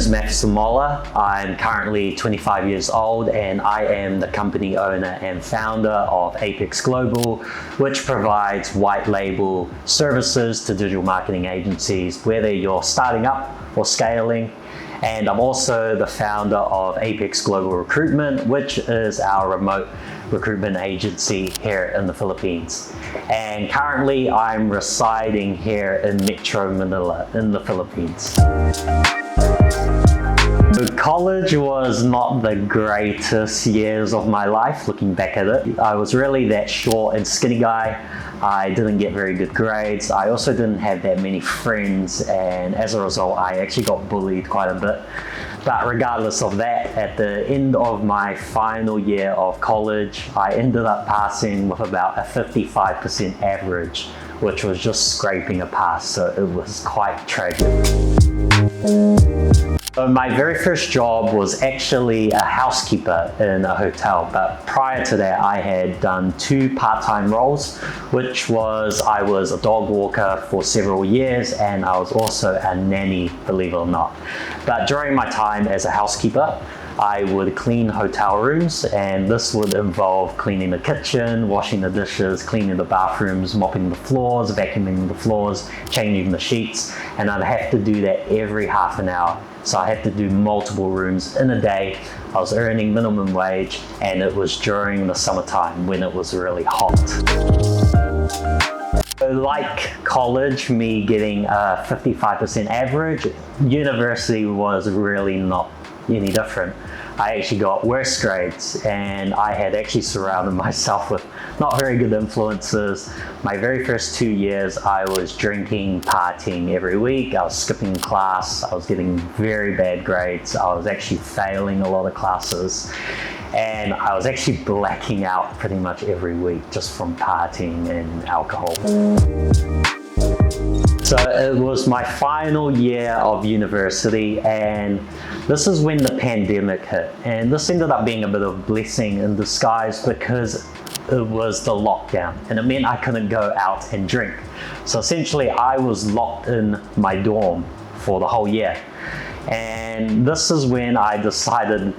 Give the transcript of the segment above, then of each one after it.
is Mathieson. I'm currently 25 years old and I am the company owner and founder of Apex Global, which provides white label services to digital marketing agencies, whether you're starting up or scaling. And I'm also the founder of Apex Global Recruitment, which is our remote recruitment agency here in the Philippines. And currently I'm residing here in Metro Manila in the Philippines. College was not the greatest years of my life, looking back at it. I was really that short and skinny guy. I didn't get very good grades. I also didn't have that many friends, and as a result, I actually got bullied quite a bit. But regardless of that, at the end of my final year of college, I ended up passing with about a 55% average, which was just scraping a pass, so it was quite tragic. So my very first job was actually a housekeeper in a hotel, but prior to that I had done 2 part-time roles, which was I was a dog walker for several years and I was also a nanny, believe it or not. But during my time as a housekeeper, I would clean hotel rooms, and this would involve cleaning the kitchen, washing the dishes, cleaning the bathrooms, mopping the floors, vacuuming the floors, changing the sheets, and I'd have to do that every half an hour. So I had to do multiple rooms in a day. I was earning minimum wage, and it was during the summertime when it was really hot. Like college, me getting a 55% average, university was really not any different. I actually got worse grades, and I had actually surrounded myself with not very good influences. My very first 2 years, I was drinking, partying every week. I was skipping class. I was getting very bad grades. I was actually failing a lot of classes, and I was actually blacking out pretty much every week just from partying and alcohol. So it was my final year of university, and this is when the pandemic hit. And this ended up being a bit of a blessing in disguise because it was the lockdown, and it meant I couldn't go out and drink. So essentially I was locked in my dorm for the whole year. And this is when I decided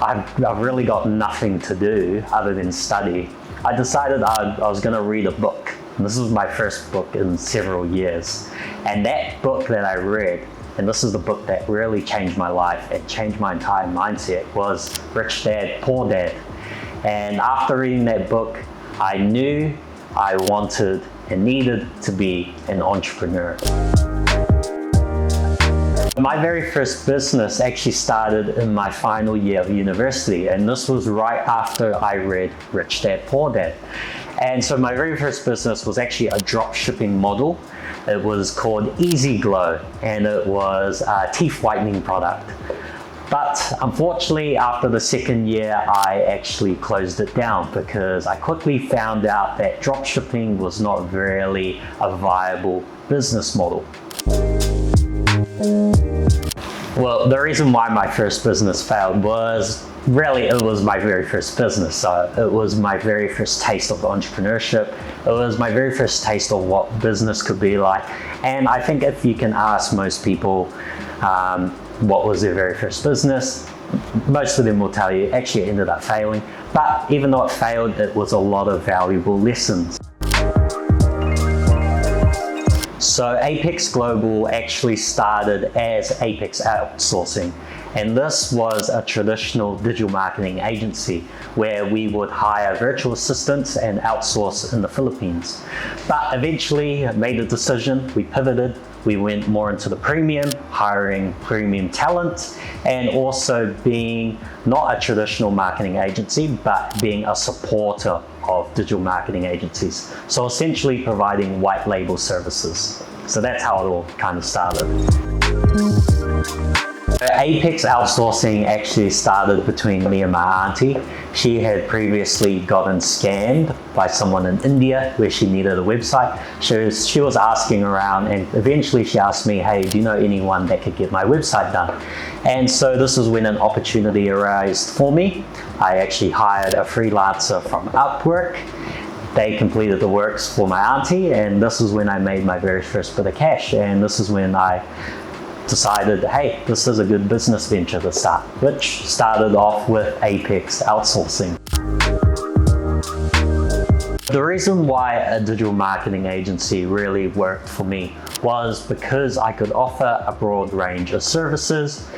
I've really got nothing to do other than study. I decided I was gonna read a book. And this was my first book in several years. And that book that I read, and this is the book that really changed my life and changed my entire mindset, was Rich Dad, Poor Dad. And after reading that book, I knew I wanted and needed to be an entrepreneur. My very first business actually started in my final year of university, and this was right after I read Rich Dad, Poor Dad. And so my very first business was actually a drop shipping model. It was called Easy Glow, and it was a teeth whitening product. But unfortunately, after the second year, I actually closed it down because I quickly found out that drop shipping was not really a viable business model. Well, the reason why my first business failed was really it was my very first business. So it was my very first taste of entrepreneurship. It was my very first taste of what business could be like. And I think if you can ask most people what was their very first business, most of them will tell you actually it ended up failing. But even though it failed, it was a lot of valuable lessons. So Apex Global actually started as Apex Outsourcing, and this was a traditional digital marketing agency where we would hire virtual assistants and outsource in the Philippines. But eventually made a decision, we pivoted, we went more into the premium, hiring premium talent, and also being not a traditional marketing agency, but being a supporter of digital marketing agencies. So essentially providing white label services. So that's how it all kind of started. Apex Outsourcing actually started between me and my auntie. She had previously gotten scammed by someone in India where she needed a website. She was asking around, and eventually she asked me, hey, do you know anyone that could get my website done? And so this is when an opportunity arose for me. I actually hired a freelancer from Upwork. They completed the works for my auntie, and this is when I made my very first bit of cash, and this is when I decided, hey, this is a good business venture to start, which started off with Apex Outsourcing. The reason why a digital marketing agency really worked for me was because I could offer a broad range of services,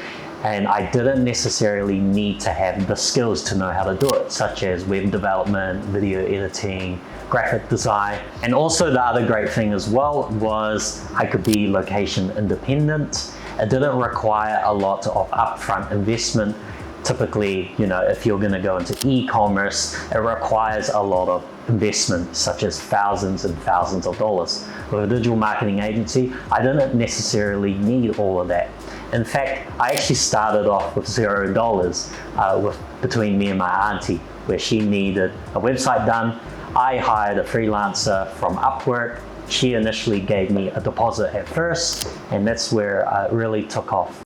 and I didn't necessarily need to have the skills to know how to do it, such as web development, video editing, graphic design. And also the other great thing as well was I could be location independent. It didn't require a lot of upfront investment. Typically, if you're going to go into e-commerce, it requires a lot of investment, such as thousands and thousands of dollars. With a digital marketing agency, I didn't necessarily need all of that. In fact, I actually started off with $0 between me and my auntie, where she needed a website done. I hired a freelancer from Upwork. She initially gave me a deposit at first, and that's where it really took off.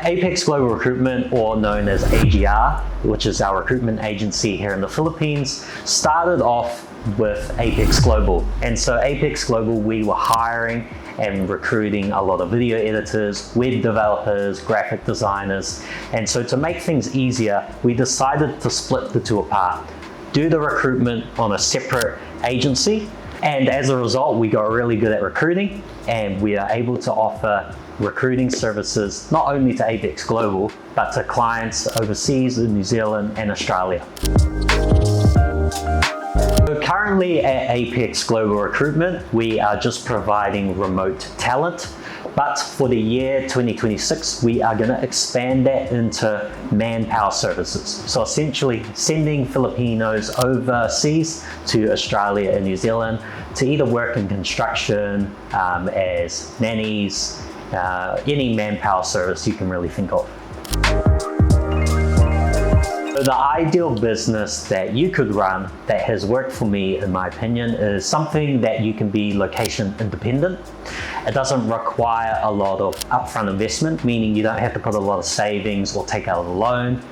Apex Global Recruitment, or known as AGR, which is our recruitment agency here in the Philippines, started off with Apex Global. And so Apex Global, we were hiring and recruiting a lot of video editors, web developers, graphic designers. And so to make things easier, we decided to split the two apart, do the recruitment on a separate agency. And as a result, we got really good at recruiting, and we are able to offer recruiting services not only to Apex Global, but to clients overseas in New Zealand and Australia. So currently at Apex Global Recruitment, we are just providing remote talent. But for the year 2026, we are going to expand that into manpower services. So essentially sending Filipinos overseas to Australia and New Zealand to either work in construction, as nannies, any manpower service you can really think of. So the ideal business that you could run that has worked for me, in my opinion, is something that you can be location independent. It doesn't require a lot of upfront investment, meaning you don't have to put a lot of savings or take out a loan.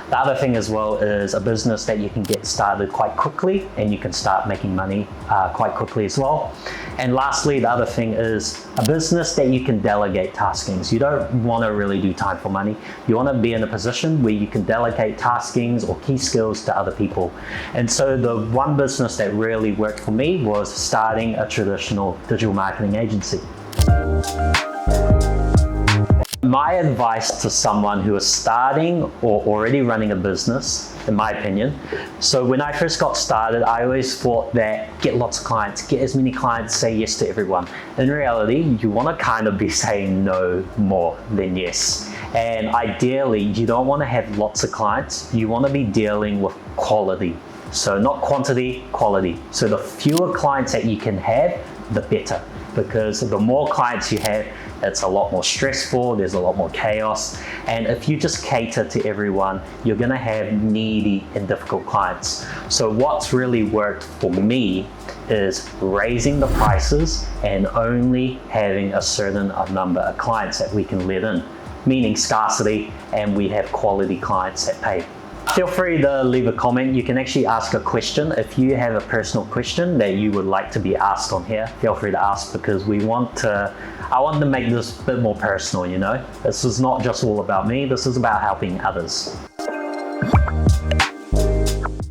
The other thing as well is a business that you can get started quite quickly, and you can start making money quite quickly as well. And lastly, the other thing is a business that you can delegate taskings. You don't want to really do time for money. You want to be in a position where you can delegate taskings or key skills to other people. And so the one business that really worked for me was starting a traditional digital marketing agency. My advice to someone who is starting or already running a business, in my opinion, so when I first got started, I always thought that get lots of clients, get as many clients, say yes to everyone. In reality, you want to kind of be saying no more than yes. And ideally, you don't want to have lots of clients. You want to be dealing with quality. So not quantity, quality. So the fewer clients that you can have, the better. Because the more clients you have, it's a lot more stressful, there's a lot more chaos. And if you just cater to everyone, you're gonna have needy and difficult clients. So what's really worked for me is raising the prices and only having a certain number of clients that we can let in, meaning scarcity, and we have quality clients that pay. Feel free to leave a comment. You can actually ask a question. If you have a personal question that you would like to be asked on here, feel free to ask, because I want to make this a bit more personal, This is not just all about me, this is about helping others.